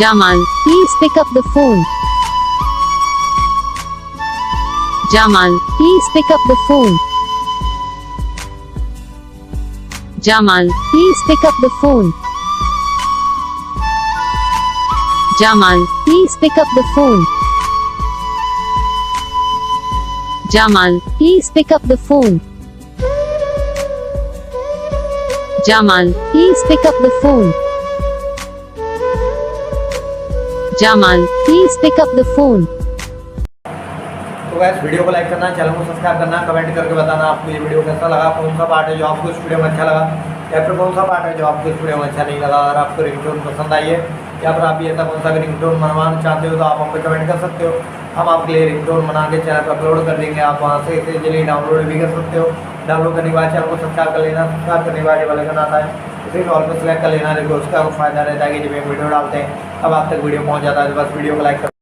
Jamal, please pick up the phone. Jamal, please pick up the phone. Jamal, please pick up the phone. Jamal, please pick up the phone. Jamal, please pick up the phone. Jamal, please pick up the phone. Jamal, please pick up the phone. तो guys video को like करना, channel को subscribe करना, comment करके बताना आपको ये video कैसा लगा, कौन सा पार्ट है जो आपको इस वीडियो में अच्छा लगा या फिर कौन सा पार्ट है जो आपको इस वीडियो में अच्छा नहीं लगा। अगर आपको रिंगटोन पसंद आई है या फिर आप ये ऐसा कौन सा रिंगटोन बनवाना चाहते हो तो आप हम पे कमेंट कर सकते हो। हम आपके लिए रिंगटोन बना के चैनल पर अपलोड कर देंगे, आप वहाँ से इसे इजीली डाउनलोड भी कर सकते हो। डाउनलोड करने के बाद चैनल को सब्सक्राइब कर लेना, सब्सक्राइब करने के बाद वाले का आता है उसे ऑल पर सिलेक्ट कर लेना, देखो उसका फ़ायदा रहता है कि जब हम वीडियो डालते हैं तब आप तक वीडियो पहुँच जाता है। बस वीडियो को लाइक कर